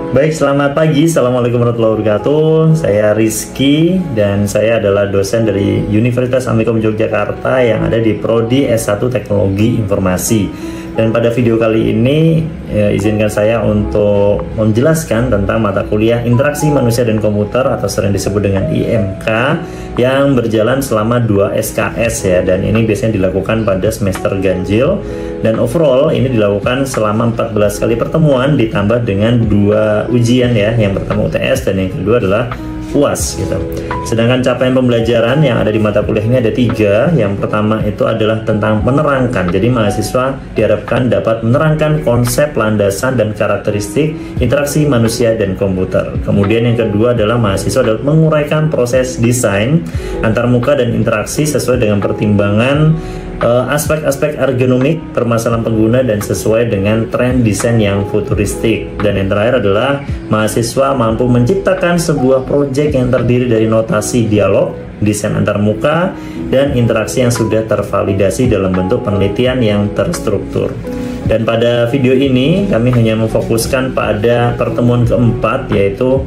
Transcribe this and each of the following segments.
Baik, selamat pagi. Assalamualaikum warahmatullahi wabarakatuh. Saya Rizky dan saya adalah dosen dari Universitas Amikom Yogyakarta yang ada di Prodi S1 Teknologi Informasi. Dan pada video kali ini izinkan saya untuk menjelaskan tentang mata kuliah Interaksi Manusia dan Komputer atau sering disebut dengan IMK yang berjalan selama 2 SKS ya, dan ini biasanya dilakukan pada semester ganjil, dan overall ini dilakukan selama 14 kali pertemuan ditambah dengan 2 ujian ya, yang pertama UTS dan yang kedua adalah UAS gitu. Sedangkan capaian pembelajaran yang ada di mata kuliah ini ada 3. Yang pertama itu adalah tentang menerangkan. Jadi mahasiswa diharapkan dapat menerangkan konsep, landasan, dan karakteristik interaksi manusia dan komputer. Kemudian yang kedua adalah mahasiswa dapat menguraikan proses desain antarmuka dan interaksi sesuai dengan pertimbangan aspek-aspek ergonomik, permasalahan pengguna, dan sesuai dengan tren desain yang futuristik. Dan yang terakhir adalah mahasiswa mampu menciptakan sebuah proyek yang terdiri dari notasi dialog, desain antarmuka, dan interaksi yang sudah tervalidasi dalam bentuk penelitian yang terstruktur. Dan pada video ini kami hanya memfokuskan pada pertemuan keempat, yaitu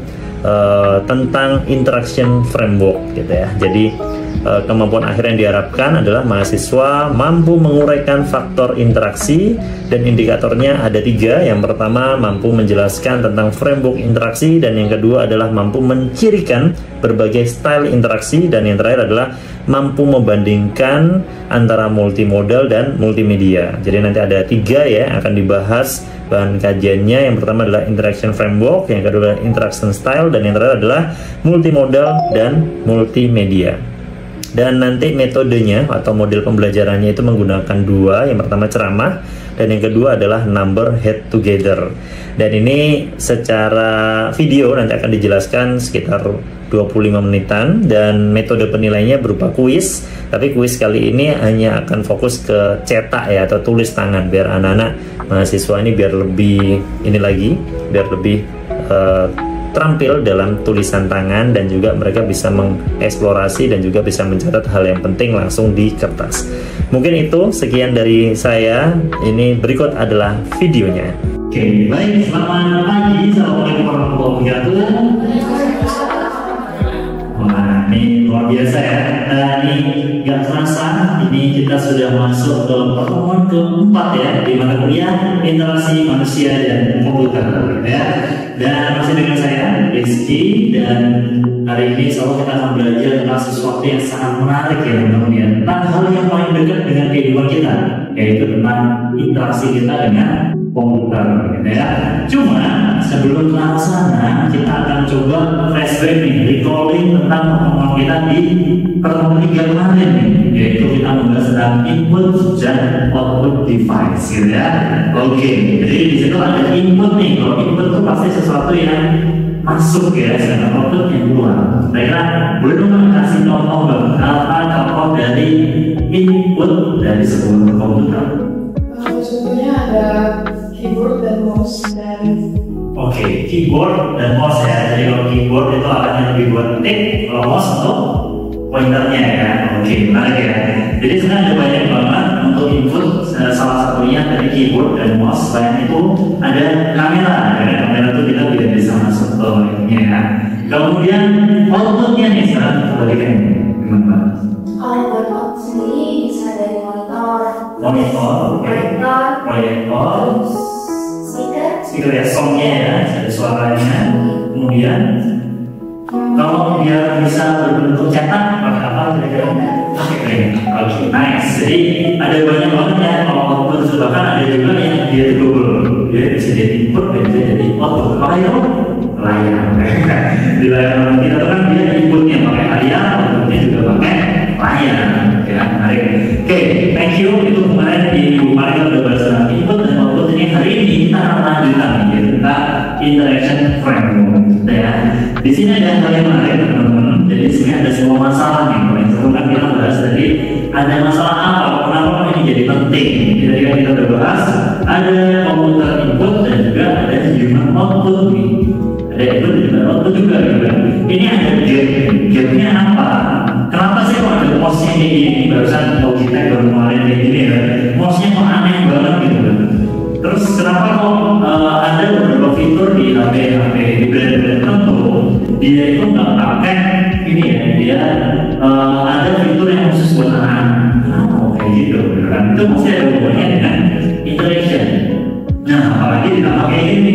tentang interaction framework gitu ya. Jadi kemampuan akhir yang diharapkan adalah mahasiswa mampu menguraikan faktor interaksi, dan indikatornya ada 3. Yang pertama mampu menjelaskan tentang framework interaksi, dan yang kedua adalah mampu mencirikan berbagai style interaksi, dan yang terakhir adalah mampu membandingkan antara multimodal dan multimedia. Jadi nanti ada 3 ya akan dibahas bahan kajiannya. Yang pertama adalah interaction framework, yang kedua adalah interaction style, dan yang terakhir adalah multimodal dan multimedia. Dan nanti metodenya atau model pembelajarannya itu menggunakan 2. Yang pertama ceramah, dan yang kedua adalah number head together. Dan ini secara video nanti akan dijelaskan sekitar 25 menitan, dan metode penilaiannya berupa kuis. Tapi kuis kali ini hanya akan fokus ke cetak ya, atau tulis tangan, biar anak-anak mahasiswa ini biar lebih terampil dalam tulisan tangan, dan juga mereka bisa mengeksplorasi dan juga bisa mencatat hal yang penting langsung di kertas. Mungkin itu sekian dari saya. Ini berikut adalah videonya. Oke, baik, selamat pagi. Assalamualaikum warahmatullahi wabarakatuh. Wah, ini luar biasa ya. Nah, ini gak terasa, ini kita sudah masuk ke pertemuan keempat ya, di mata kuliah Interaksi Manusia dan Komputer ya. Dan masih dengan saya Rizky, dan hari ini kita akan belajar tentang sesuatu yang sangat menarik ya teman-teman ya, tentang hal yang paling dekat dengan kehidupan kita, yaitu tentang interaksi kita dengan komputer gitu ya. Cuma sebelum ke sana, kita akan coba flashback nih, recalling tentang pertemuan kita di pertemuan 3 kemarin nih, yaitu kita membahas tentang input dan output device gitu ya. Oke, jadi di situ ada input nih. Kalau input itu pasti sesuatu yang masuk ya, sedangkan output yang keluar. Kira-kira boleh dong kasih contoh bang, apa contoh dari input dari sebuah komputer? Contohnya ada keyboard dan mouse dan Oke, keyboard dan mouse ya. Jadi kalau keyboard itu alatnya lebih buat ketik, kalau mouse untuk pointernya ya. Oke, menarik ya. Jadi sebenarnya ada banyak banget untuk input, salah satunya dari keyboard dan mouse. Selain itu ada kamera. Kamera itu kita tidak bisa masuk ke ininya ya. Kemudian outputnya nih, sekarang kita balikan gimana? kalau buat sendiri bisa dari monitor, proyektor, speaker ya, soundnya ya, ada suaranya. Kemudian kalau biar bisa berbentuk cetak, pakai apa kira-kira? Pakai print. Oke, nice. Jadi ada banyak banget ya kalau output itu, bahkan ada juga yang dia double, dia bisa jadi input dan bisa jadi output. Pakai apa? Layar. Di layar kita kan dia inputnya pakai layar, outputnya juga pakai layar. Ya, menarik. Oke, thank you. Itu kemarin kita udah bahas tentang input dan output. Ini hari ini kita akan lanjutkan ya, tentang interaction framework. Ya, di sini ada hal yang menarik teman-teman. Jadi di sini ada semua masalah nih. Kalau yang kan kita bahas tadi ada masalah apa? Kenapa ini jadi penting? Jadi kita udah bahas ada komputer input dan juga ada human output nih. Ada input dan human output juga gitu. Ini ada gapnya apa? Kenapa sih kok ada mouse-nya kayak gini? Barusan Logitech baru kemarin kayak gini ya. Mouse-nya kok aneh banget gitu kan. Terus kenapa kok ada beberapa fitur di HP di brand-brand tertentu dia itu nggak pakai ini ya, dia ada fitur yang khusus buat anak-anak. Kayak gitu kan? Itu mesti ada hubungannya dengan interaction. Nah, apalagi ditambah kayak gini,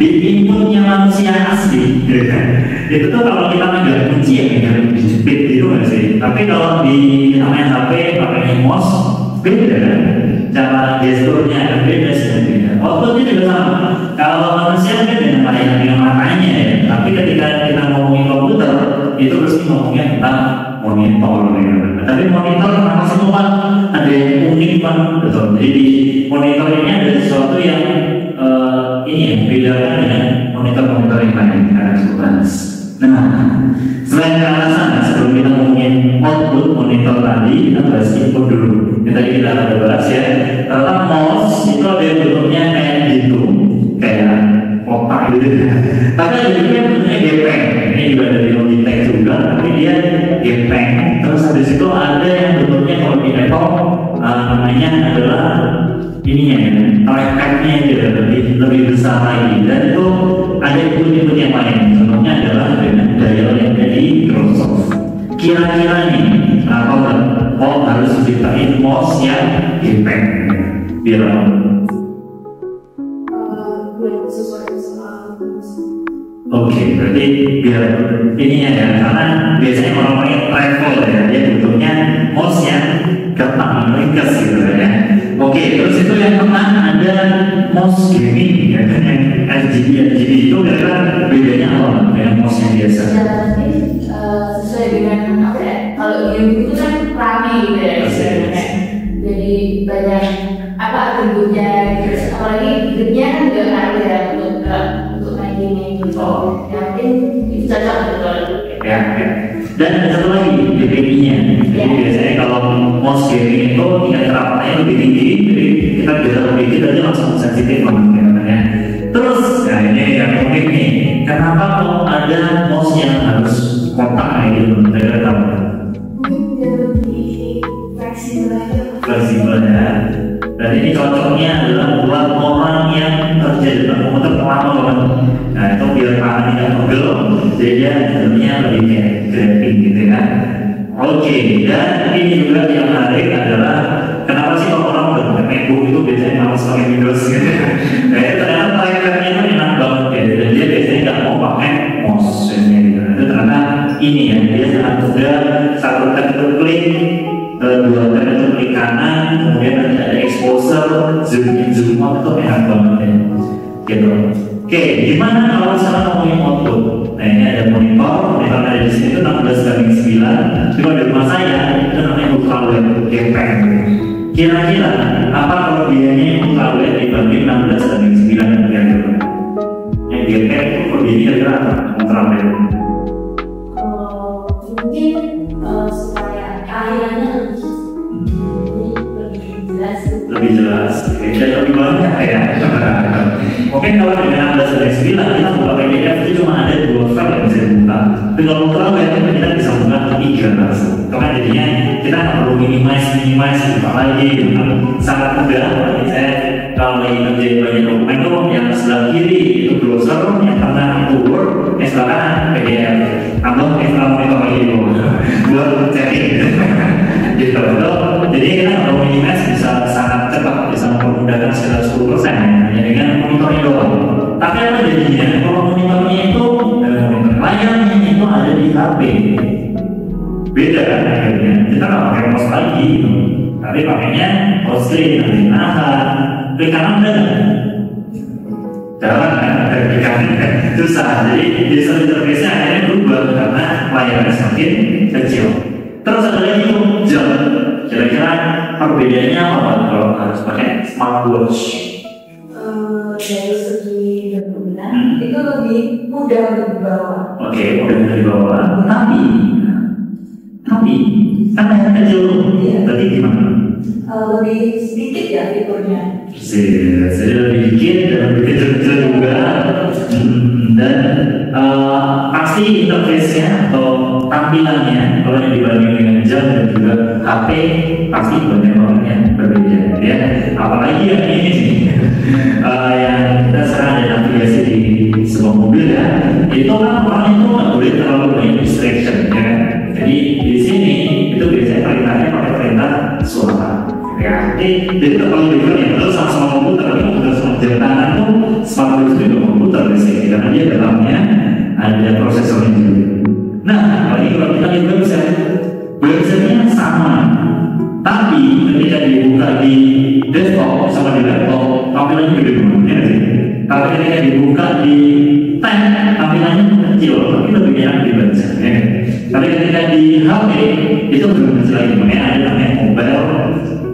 di inputnya manusia asli, gitu kan? Itu tuh kalau kita nggak kunci ya, nggak dijepit gitu nggak sih? Tapi kalau di kita main HP pakai mouse, beda kan? Cara gesturnya kan beda sih. Outputnya juga sama. Kalau manusia kan dengan matanya ya, tapi ketika kita ngomongin komputer, itu pasti ngomongnya tentang monitor ya. Tapi monitor kenapa semua ada yang unik banget, betul. Jadi monitor ini ada sesuatu yang ini yang bedakan dengan monitor-monitor yang lain karena sebenarnya. Nah, selain ke arah sana, sebelum kita ngomongin output monitor tadi, kita bahas input dulu. Kita ada bahas ya. Ternyata mouse itu ada yang bentuknya kayak gitu, kayak kotak gitu. Tapi ada juga yang bentuknya gepeng. Ini juga ada di Logitech juga, tapi dia gepeng. Terus habis itu ada yang bentuknya kalau di Apple namanya adalah ininya ya, trackpadnya juga lebih besar lagi. Dan itu ada input-input yang lain. Contohnya adalah dengan dial yang dari Microsoft. Kira-kira nih, kalau harus diciptain mouse yang gepeng, biar Oke, berarti biar ininya ya, karena biasanya orang-orang yang travel ya, dia butuhnya mouse yang gampang, ringkas gitu ya. Oke, terus itu yang tengah ada mouse gaming ya, kan yang RGB itu kira-kira bedanya apa dengan mouse yang biasa? Sesuai dengan apa ya? Kalau game itu kan rame gitu ya, jadi banyak apa atributnya, terus apalagi gamenya kan nggak ada ya untuk main game gitu. Mungkin itu cocok betul. Ya. Dan ada satu lagi DPI-nya. Jadi biasanya kalau mouse gaming itu tingkat kerapatannya lebih tinggi, jadi kita bisa lebih dikit aja langsung sensitif ya. Terus, nah ini yang unik nih. Kenapa kok ada mouse yang harus kotak kayak gitu? Saya tahu. Mungkin lebih fleksibel ya. Dan ini cocoknya adalah buat orang yang kerja di komputer lama banget. Nah itu biar tangan tidak pegel, jadi dia sebenarnya lebih kayak grabbing gitu ya. Oke, dan ini juga yang menarik adalah kenapa sih orang udah pakai MacBook itu biasanya malas pakai Windows gitu. Nah itu ternyata trackpadnya itu enak banget ya, dan dia biasanya nggak mau pakai mouse gitu. Itu ternyata ini ya, dia sangat mudah, satu klik, dua klik kanan, kemudian ada exposure, zoom in, zoom out, itu enak banget ya. Gitu. Oke, gimana kalau misalnya ngomongin output? Nah ini ada monitor ada di sini itu 16:9. Cuma di rumah saya itu namanya ultrawide gepeng. Kira-kira apa kelebihannya ultrawide dibanding 16:9 kira-kira? Yang gepeng itu kelebihannya kira-kira apa? Ultrawide. Mungkin supaya cahayanya lebih jelas, dan lebih banyak ya. Mungkin kalau dengan 16:9 kita buka PDF itu cuma ada 2 file yang bisa dibuka. Tapi kalau ultrawide kita bisa buka 3 langsung. Karena jadinya kita nggak perlu minimize buka lagi. Sangat mudah. Saya kalau lagi ngerjain banyak dokumen tuh yang sebelah kiri itu browser, yang kanan itu Word, yang sebelah kanan PDF. Atau extra monitor lagi buat chatting. Gitu. Jadi kita kalau minimize bisa sangat cepat, bisa mempermudahkan sekitar 10% hanya dengan monitornya doang. Tapi apa jadinya kalau monitornya itu monitor layarnya itu ada di HP, beda kan akhirnya kita nggak pakai mouse lagi, tapi pakainya full screen, nanti nahan, klik kanan udah jalan kan, klik kanan susah. Jadi user interface-nya akhirnya berubah karena layarnya semakin kecil. Terus ada lagi jam. Kira-kira perbedaannya apa kalau harus pakai smartwatch? Dari segi berguna itu lebih mudah untuk dibawa. Oke, mudah untuk dibawa. Tapi kan yang kecil, berarti gimana? Lebih sedikit ya fiturnya. Jadi lebih dikit dan lebih kecil juga. Dan pasti interface-nya atau tampilannya kalau yang dibanding dengan jam dan juga HP pasti banyak banget yang berbeda ya. Apalagi yang ini nih yang kita sekarang ada navigasi di sebuah mobil ya, itu kan orang itu nggak boleh terlalu banyak distraction ya kan. Jadi di sini itu biasanya perintahnya pakai perintah suara ya. Jadi kalau dibilang ya betul sama-sama komputer, tapi komputer sama jam tangan tuh smartphone itu juga komputer biasanya karena dia dalamnya ada prosesornya juga. Nah, apalagi kalau kita lihat websitenya sama, tapi ketika dibuka di desktop sama di laptop tampilannya gede banget ya sih. Tapi ketika dibuka di tab tampilannya kecil, tapi lebih enak dibaca ya. Tapi ketika di HP itu lebih kecil lagi, makanya ada namanya mobile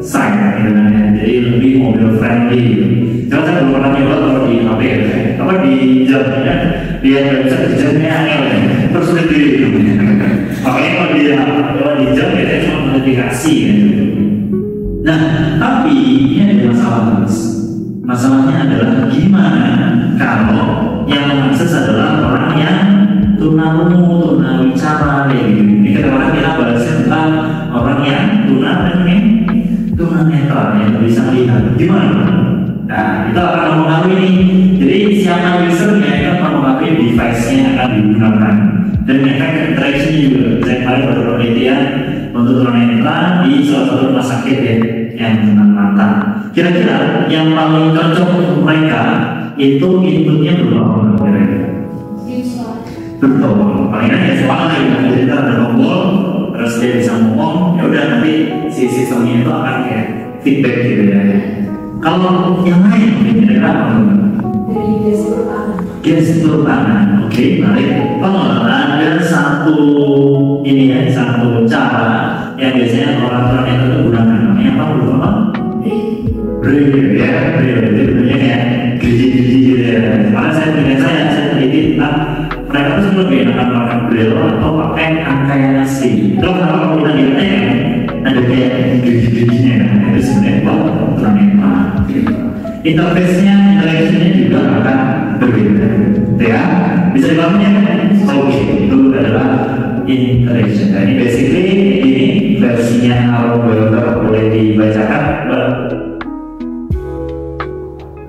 site gitu kan ya. Jadi lebih mobile friendly gitu. Jangan saya belum pernah nyoba kalau di HP ya, apa di jamnya lihat website jamnya angel ya, terus gede gitu. Makanya kalau di jam ya cuma notifikasi gitu. Nah, tapi ini ada masalah mas. Masalahnya adalah gimana kalau yang mengakses adalah orang yang tunawicara kayak gitu. Ini kemarin kita bahas tentang orang yang tunanetra yang bisa melihat gimana. Nah, kita akan mempengaruhi ini. Jadi siapa usernya itu akan mempengaruhi device-nya yang akan digunakan dan efek interaction juga. Saya kemarin baru penelitian untuk tunanetra di salah satu rumah sakit ya yang tentang mata. Kira-kira yang paling cocok untuk mereka itu inputnya berapa kira-kira? Betul. Paling ya sepakat ya. Jadi kita ada tombol, terus dia bisa ngomong. Ya udah nanti si sistemnya itu akan kayak feedback gitu ya. Kalau yang lain mungkin kira-kira apa? Dari Gestur tangan. Oke, baik. Kalau ada satu cara yang biasanya orang yang gunakan namanya apa? Berapa? Braille ya, braille itu bentuknya kayak gigi-gigi gitu ya. Karena saya teliti tentang mereka tuh sebenarnya lebih enakan memakai braille atau pakai angka yang asli. Kalau kita lihatnya kan ada kayak gigi-giginya kan, itu sebenarnya tunanetra. Interface-nya, interaction-nya juga akan berbeda. Ya, bisa dipahami ya? Oke, itu adalah interaction. Nah, ini basically ini versinya Arrow Welder, boleh dibacakan.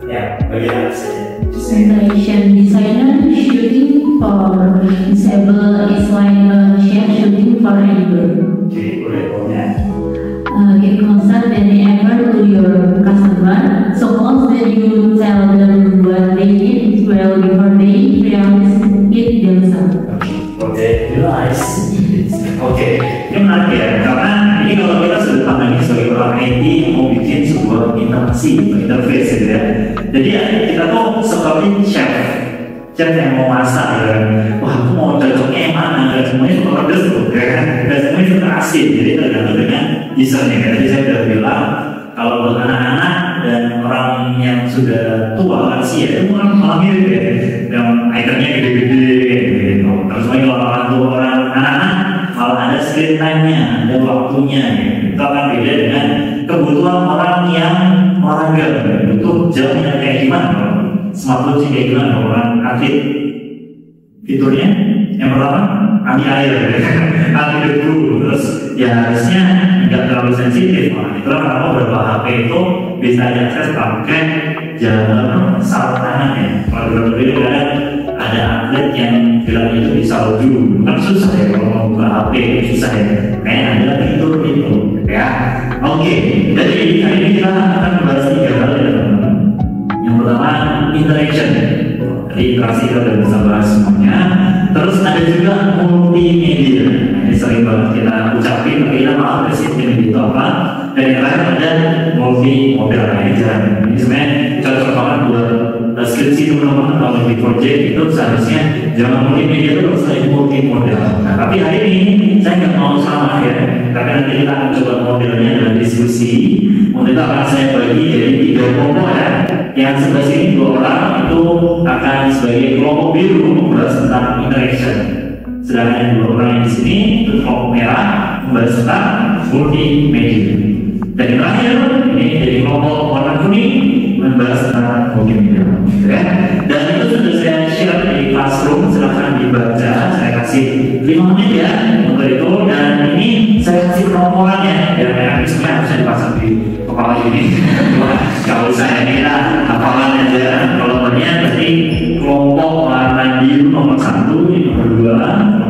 Ya, bagian Presentation designer shooting for disable is like a chef shooting for able. Oke, boleh ya. Give consent whenever to your customer. Suppose that you tell them what they need well before they realize it themselves. Oke, realize. Oke, ini menarik ya, karena ini kalau kita sudah pandang sebagai orang IT mau bikin sebuah interaksi, interface gitu ya. Jadi kita tuh seperti chef yang mau masak gitu kan. Wah, aku mau cocoknya yang mana? Dan semuanya itu pedes tuh, ya kan? Dan semuanya itu asin. Jadi tergantung dengan usernya. Tadi saya sudah bilang kalau buat anak-anak dan orang yang sudah tua lansia itu malah mirip ya. Yang ikonnya gede-gede gitu. Terus lagi kalau orang tua, orang anak-anak malah ada screen time-nya, ada waktunya gitu. Itu akan beda dengan kebutuhan orang yang olahraga. Butuh jamnya kayak gimana? Smartphone sih kayak gimana orang atlet? Fiturnya yang pertama anti air, anti debu, terus ya harusnya nggak terlalu sensitif. Itulah kenapa beberapa HP itu bisa diakses pakai jam sarung tangan ya. Kalau dulu kadang ada atlet yang bilang itu di salju, kan susah ya kalau mau buka HP susah ya. Kayak ada fitur itu ya. Oke, jadi kali ini kita akan membahas 3 hal ya teman-teman. Yang pertama interaction. Jadi interaksi kita sudah bisa bahas semuanya. Terus ada juga multimedia. Ini sering banget kita ucapin, tapi kita maaf multimedia itu apa. Dan yang terakhir ada multimodal. Nah, ini jarang. Ini sebenarnya cocok banget buat skripsi teman-teman kalau di project itu seharusnya jangan multimedia itu harus multimodal. Nah, tapi hari ini saya nggak mau sama ya, karena nanti kita akan coba modelnya dalam diskusi. Model akan saya bagi jadi 3 kelompok ya. Yang sebelah sini 2 orang itu akan sebagai kelompok biru membahas tentang interaction. Sedangkan yang 2 orang yang di sini itu kelompok merah membahas tentang multimedia. Dan yang terakhir ini jadi kelompok warna kuning membahas tentang multimedia. Ya. Dan itu sudah saya share di classroom, silahkan dibaca 5 menit ya untuk itu. Dan ini saya kasih penomborannya ya, sebenarnya harusnya dipasang di kepala ini. Kalau saya kira hafalan aja. Kalau banyak berarti kelompok warna biru nomor 1, ini nomor 2,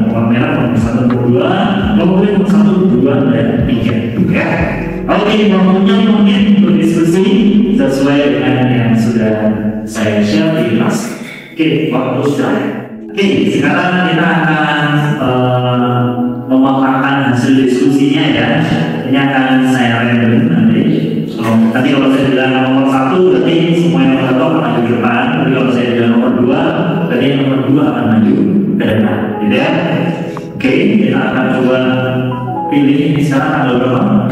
kelompok merah nomor 1, nomor 2, kelompok nomor 1, 2, dan 3 ya. Oke, waktunya mungkin untuk diskusi sesuai dengan yang sudah saya share di kelas. Oke, waktu sudah. Oke, sekarang kita akan memaparkan hasil diskusinya ya. Ini akan saya random nanti. Tadi kalau saya bilang nomor 1 berarti semua yang nomor 1 akan maju ke depan. Tapi kalau saya bilang nomor 2 berarti yang nomor 2 akan maju ke depan, gitu ya. Oke, kita akan coba pilih ini sekarang tanggal berapa?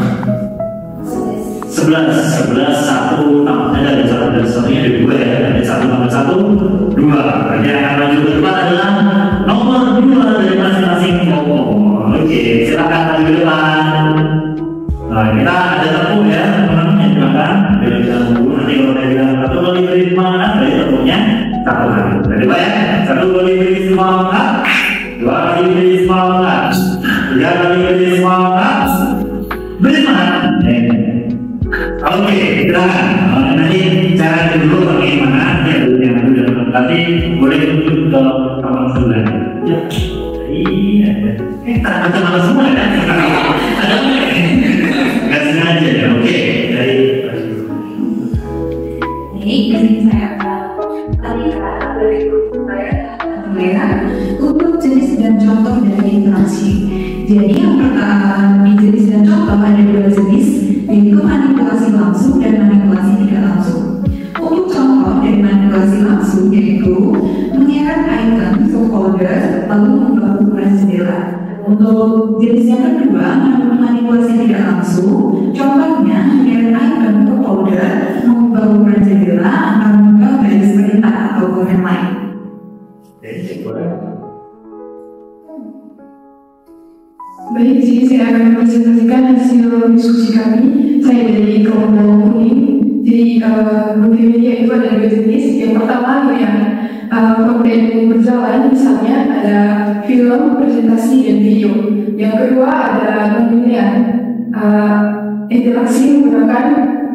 11, 1 tambahnya ada satunya ada 2 ya. Ada 1 tambah 1, 2. Berarti yang akan maju ke depan adalah nomor 2 dari masing-masing kelompok. Oke, silakan maju ke depan. Nah, kita ada tepuk ya, teman-teman, silakan. Bilang tepuk. Nanti kalau saya bilang 1 kali beri semangat, berarti tepuknya 1 kali. Berarti Pak ya, 1 kali beri semangat, 2 kali beri semangat, 3 kali beri semangat, beri semangat. Oke, silakan. Nanti cara dulu bagaimana ya, yang sudah nanti boleh tunjuk ke kawan sebelah. Ya, iya. Tak baca malas semua ya. Nggak sengaja ya. Oke, dari ini saya tadi dari saya untuk jenis dan contoh dari interaksi. Jadi yang pertama di jenis dan contoh ada 2 jenis, yaitu manipulasi langsung dan manipulasi tidak langsung. Untuk contoh dari manipulasi langsung yaitu mengikat icon ke folder lalu mengubah ukuran jendela. Untuk jenis yang kedua, manipulasi tidak langsung, contohnya mengikat icon ke folder mengubah ukuran jendela akan mengubah garis perintah atau command line. Baik, jadi saya akan mempresentasikan hasil diskusi kami. Saya dari kelompok kuning. Jadi multimedia itu ada 2 jenis. Yang pertama yang konten berjalan, misalnya ada film, presentasi, dan video. Yang kedua ada pembinaan interaksi menggunakan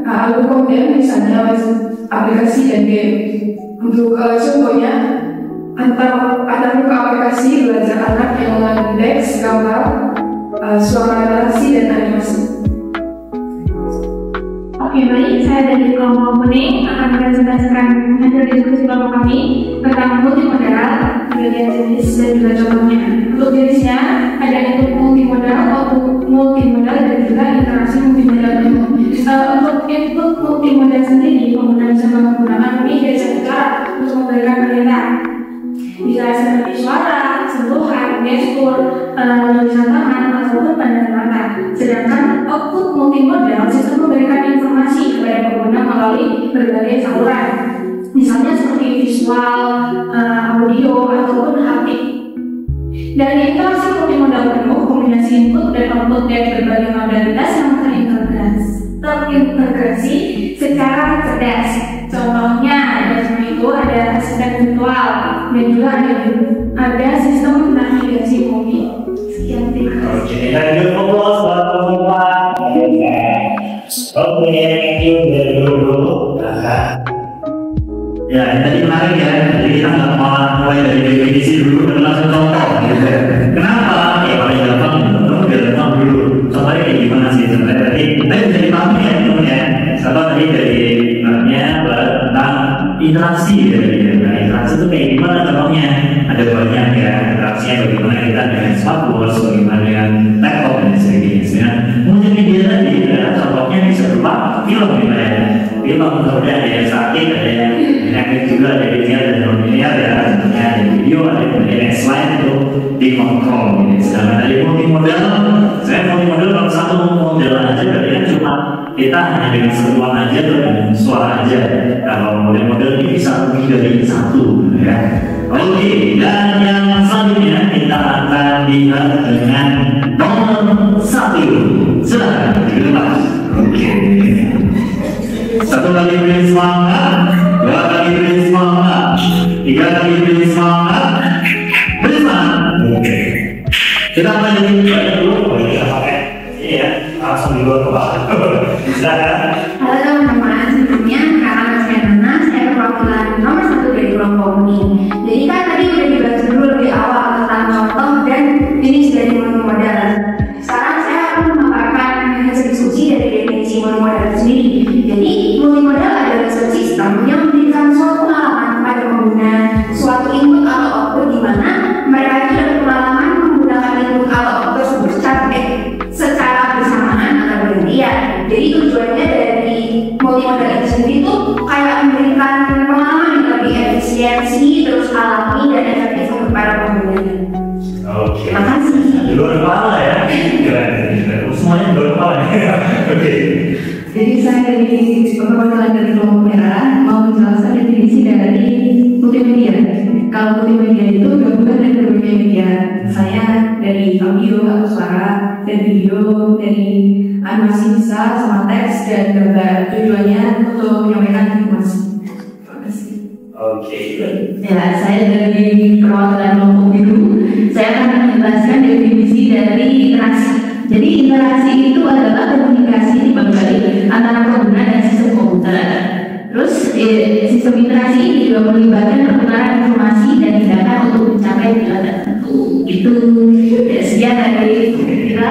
alur konten, misalnya aplikasi dan game. Untuk contohnya antar muka aplikasi belajar anak yang mengandung teks, gambar, suara narasi dan animasi. Oke, baik, saya dari kelompok kuning akan mempresentasikan hasil diskusi kelompok kami tentang multimodal, bagian jenis dan juga contohnya. Untuk jenisnya ada input multimodal, output multimodal, dan juga interaksi multimodal. Untuk input multimodal sendiri, pengguna bisa menggunakan media cara untuk memberikan perintah. Bisa seperti suara, sentuhan, gestur, tulisan tangan, ataupun pandangan mata. Sedangkan output multimodal sistem memberikan informasi kepada pengguna melalui berbagai saluran, misalnya seperti visual, audio, ataupun haptik. Dari interaksi multimodal penuh, kombinasi input dan output dari berbagai modalitas yang terintegrasi secara cerdas. Contohnya ada seperti itu, ada asisten virtual dan juga ada sistem navigasi mobil. Sekian, terima kasih. Oke, thank you buat teman-teman. Oke, thank you dari dulu. Ya, ini tadi menarik ya. Jadi kita nggak mau mulai dari definisi dulu dan langsung contoh. Gitu. Kenapa? Ya paling gampang, biar gampang dulu. Contohnya kayak gimana sih sebenarnya? Tadi bisa dipahami ya teman-teman ya. Contoh tadi dari tentang interaksi dari interaksi itu kayak gimana contohnya? Ada banyak ya interaksinya, bagaimana kita dengan smartwatch, bagaimana dengan laptop dan sebagainya. Multimedia tadi contohnya bisa berupa film gitu ya. Film kemudian ada yang statik, ada yang dinamis juga, ada linear dan non-linear ya. Contohnya ada video, ada kemudian yang slide itu dikontrol gitu. Sedangkan dari multimodal, saya multimodal kalau satu model aja berarti kan cuma kita hanya dengan sentuhan aja atau dengan suara aja. Kalau model-model ini bisa lebih dari satu ya. Oke, dan yang selanjutnya kita akan lihat dengan nomor 1. Silakan dilepas. Oke. 1 kali beri semangat, 2 kali beri semangat, 3 kali beri semangat, beri semangat. Oke. luar kepala. Silakan. Halo teman-teman, sebelumnya karena saya Nana, saya perwakilan nomor 1 dari kelompok kuning. Jadi kan tadi udah dibahas dulu lebih awal tentang contoh dan jenis dari multimodal. Sekarang saya akan memaparkan hasil diskusi dari definisi multimodal itu sendiri. Jadi multimodal adalah suatu sistem yang memberikan suatu pengalaman kepada pengguna suatu input atau output di mana mereka itu dapat pengalaman menggunakan input atau output tersebut secara bersamaan atau bergantian. Jadi tujuannya dari multimodal itu sendiri itu kayak memberikan pengalaman yang lebih efisiensi, terus alami dan efektif untuk para pengguna. Oke. Makasih. Di luar kepala ya. Keren. Semuanya di luar kepala. Oke. Jadi saya dari perwakilan dari kelompok merah mau menjelaskan definisi dari multimedia. Kalau multimedia itu gabungan dari berbagai media. Saya dari audio atau suara, dari video, dari animasi bisa sama teks dan gambar. Tujuannya untuk menyampaikan informasi. Terima kasih. Oke. Ya, saya dari perwakilan kelompok biru. Saya akan menjelaskan definisi dari interaksi. Jadi interaksi itu adalah komunikasi dibalik antara pengguna dan sistem komputer. Terus sistem interaksi ini juga melibatkan pertukaran informasi dan tindakan untuk mencapai tujuan tertentu. Itu ya, sekian dari kita.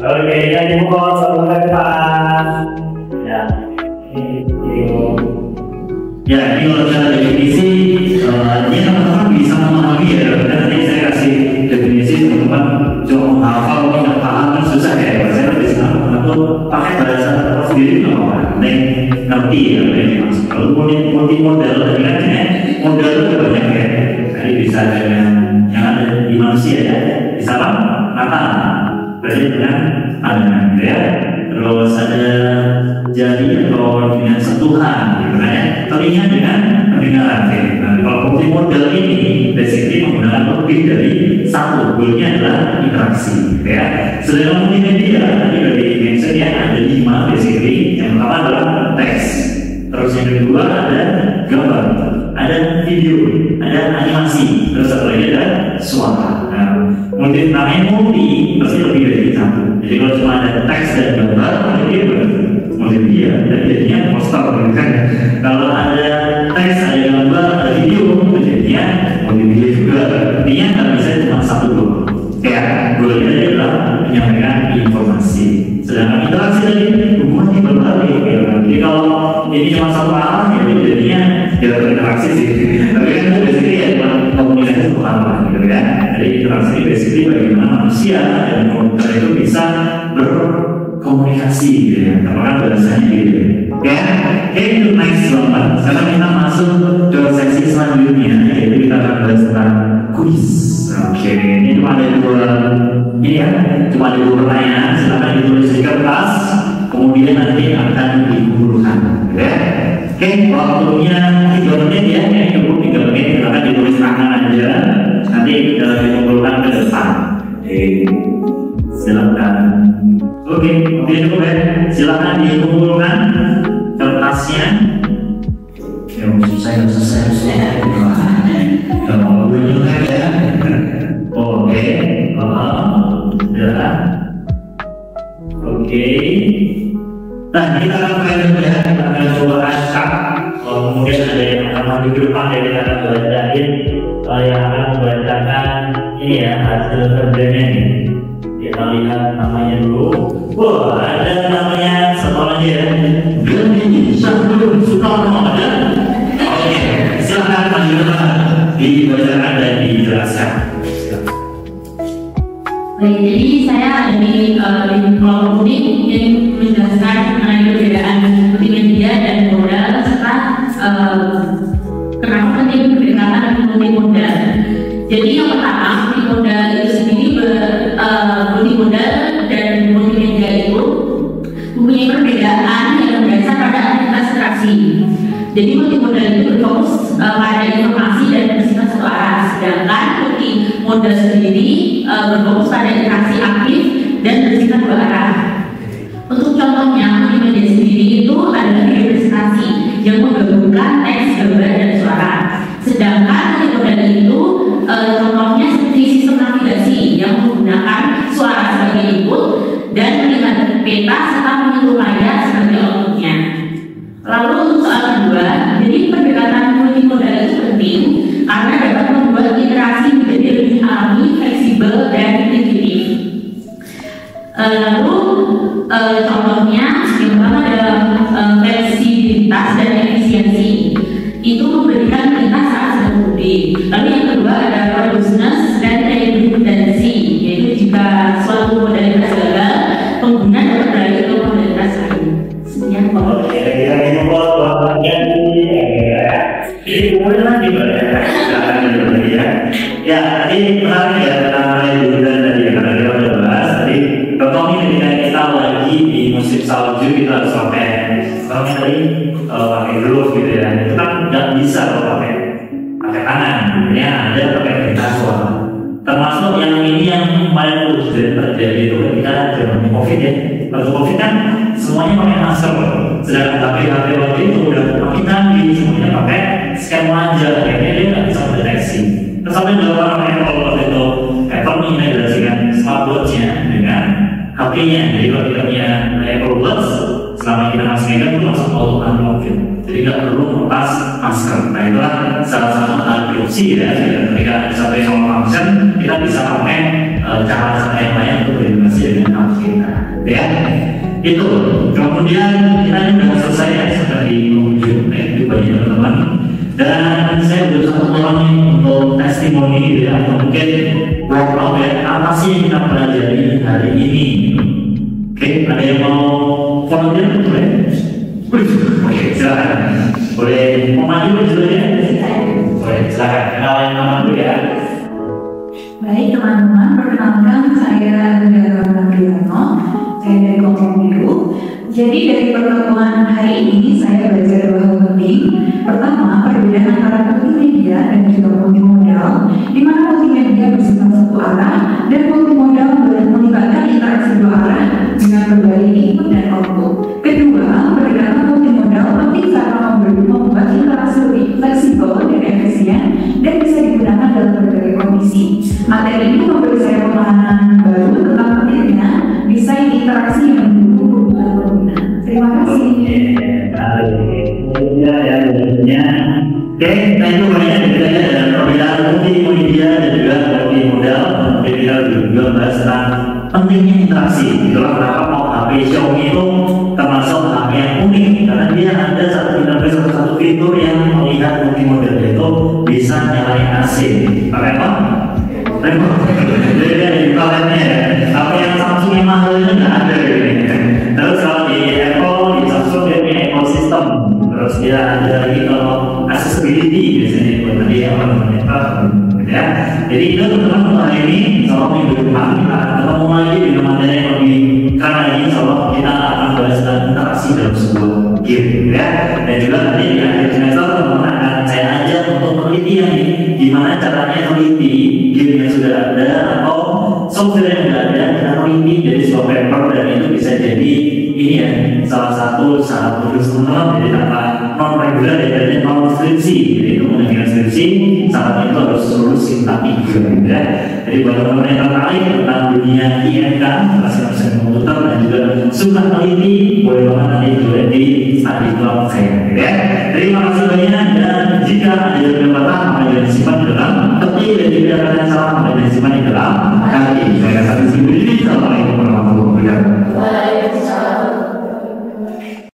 Oke, yang dibawa satu depan. Ya, ini kalau kita definisi, ini teman-teman bisa memahami ya. Dan nanti saya kasih definisi teman-teman jangan hafal, tidak paham kan susah ya. Saya di sana teman-teman pakai bahasa sendiri nggak apa-apa. Ngerti ya, ini maksud. Kalau multimodal tadi kan modal itu banyak ya. Jadi bisa dengan yang ada di manusia ya, bisa apa? Mata. Berarti dengan pandangan ya, terus ada jari atau dengan sentuhan gitu kan ya, telinga dengan pendengaran ya. Nah, kalau multimodal ini basically menggunakan lebih dari satu, goalnya adalah interaksi gitu ya. Sedangkan multimedia tadi udah di mention ya, ada 5 basically. Yang pertama adalah teks, terus yang kedua ada gambar, ada video, ada animasi, terus satu lagi ada suara. Nah, namanya multi pasti lebih dari satu. Jadi kalau cuma ada teks dan gambar, itu multimedia, dan jadinya poster kan. Kalau ada teks, ada gambar, ada video, jadinya multimedia juga. Intinya nggak bisa cuma satu doang. Ya, goalnya adalah menyampaikan informasi. Sedangkan interaksi tadi hubungannya berbalik. Jadi kalau ini cuma satu arah, ya jadinya tidak berinteraksi sih. Tapi kan itu basically ya komunikasi satu arah gitu ya. Jadi interaksi basically bagaimana manusia dan komputer itu bisa berkomunikasi gitu ya. Apakah bahasanya gitu ya. Oke, next banget. Sekarang kita masuk ke sesi selanjutnya, yaitu kita akan bahas tentang kuis. Oke, ini cuma ada cuma ada dua pertanyaan. Silakan ditulis di kertas, kemudian nanti akan dikumpulkan ya. Oke, waktunya 3 menit ya, cukup 3 menit. Silakan ditulis tangan aja, nanti dikumpulkan ke depan. Oke, silakan. Oke, cukup ya. Silakan dikumpulkan kertasnya. Ya, saya selesai. Kalau bunyikan ya. Oke, ya. Oke. Nah, kita akan mulai dulu ya. Kita akan coba acak. Kemudian ada yang akan maju di depan ya, kita akan bacain yang akan membacakan ini ya, hasil kerjanya nih. Kita lihat namanya dulu. Wah, ada namanya satu lagi ya. Gani Syahrul Sukarno ada. Oke, silakan maju depan, dibacakan dan dijelaskan. Baik, jadi saya dari kelompok kuning ingin menjelaskan mengenai perbedaan multimedia dan modal serta kenapa penting berdekatan multimodal. Jadi yang pertama, multimodal itu sendiri multimodal dan multimedia itu mempunyai perbedaan yang berdasar pada aktivitas interaksi. Jadi multimodal itu berfokus pada informasi dan bersifat satu arah, sedangkan multimodal sendiri berfokus pada interaksi aktif dan bersifat dua arah. Untuk contohnya, multimedia sendiri itu adalah video presentasi yang menggabungkan teks, gambar, dan suara. Sedangkan multimodal itu contohnya seperti sistem navigasi yang menggunakan suara sebagai input integritas serta menyentuh layak sebagai outputnya. Lalu untuk soal kedua, jadi pendekatan multimodal itu penting karena dapat membuat interaksi menjadi lebih alami, fleksibel, dan intuitif. Lalu contohnya yang pertama adalah fleksibilitas dan efisiensi. Itu memberikan kita saat sedang mudik. Lalu yang kedua ada robustness dan redundancy, yaitu jika suatu modalitas gagal, pengguna dapat beralih ke modalitas lain. Sekian Pak. Oke, kita ini buat ganti ini kemudian lagi ya. Ya, tadi menarik ya tentang redundan tadi yang kita udah bahas tadi. Contohnya ketika kita lagi di musim salju kita harus pakai tadi pakai glove gitu ya. Itu kan nggak bisa kalau pakai tangan. Ya ada pakai perintah suara. Termasuk yang ini yang paling terjadi itu ketika zaman COVID ya. Waktu COVID kan semuanya pakai masker, sedangkan HP waktu itu udah makin canggih, semuanya pakai scan wajah, akhirnya dia nggak bisa mendeteksi. Terus sampai dilakukan oleh Apple waktu itu, Apple mengintegrasikan smartwatch-nya dengan HP-nya. Jadi kalau kita punya Apple Watch, selama kita masih megang itu langsung auto unlock gitu. Jadi nggak perlu melepas masker. Nah itulah salah satu opsi ya. Ketika satu yang function, kita bisa pakai cara-cara yang lain untuk berintegrasi dengan HP kita. Ya, itu. Kemudian kita ini sudah selesai ya sudah di penghujung itu bagi teman-teman. Dan saya butuh satu orang untuk testimoni gitu ya, atau mungkin workshop ya, apa sih yang kita pelajari hari ini? Oke, ada yang mau volunteer boleh? Oke, silakan. Boleh maju dulu ya? Boleh, silakan. Kenalan nama dulu ya. Baik teman-teman, perkenalkan saya Negara Nabriano. Saya dari kelompok biru. Jadi dari pertemuan hari ini saya belajar dua hal penting. Pertama, perbedaan antara multimedia dan juga multimodal, di mana multimedia bersifat satu arah dan multimodal melibatkan interaksi dua arah dengan berbagai input dan output. Kedua, pendekatan multimodal penting karena membuat interaksi lebih fleksibel dan efisien dan bisa digunakan dalam berbagai kondisi. Materi ini memberi saya pemahaman baru tentang pentingnya desain interaksi yang mendukung kebutuhan pengguna. Terima kasih. Oke, nah itu banyak bedanya dalam perbedaan multimedia dan juga multimodal. Kemudian kita juga bahas tentang pentingnya interaksi. Itulah kenapa kok HP Xiaomi itu termasuk HP yang unik karena dia ada satu fitur yang melihat multimodal itu bisa nyalain AC. Pakai apa? Remote. Jadi ada di paletnya. Apa yang Samsung yang mahal itu nggak ada gitu. Terus kalau di Apple, di Samsung dia punya ekosistem. Terus dia ada lagi kalau accessibility biasanya buat tadi apa namanya ya. Jadi itu teman-teman hari ini insya minggu depan kita akan ketemu lagi di materi yang lebih karena ini insya kita akan bahas tentang interaksi dalam sebuah game ya. Dan juga nanti di akhir semester teman-teman akan saya ajak untuk penelitian gimana caranya teliti game yang sudah ada atau software yang sudah ada kita teliti jadi sebuah paper dan itu bisa jadi ini ya salah satu tulis teman-teman jadi tanpa non reguler ya non skripsi jadi itu mengenai skripsi syaratnya itu harus lulus Sinta 3 ya. Jadi buat teman-teman yang tertarik tentang dunia IMK mesin komputer dan juga suka teliti boleh banget nanti juga di study club saya ya. Terima kasih banyak dan jika ada yang berkata maka jangan disimpan di dalam peti dan jika ada yang salah maka jangan disimpan di dalam hati. Saya rasa di sini. Assalamualaikum warahmatullahi wabarakatuh.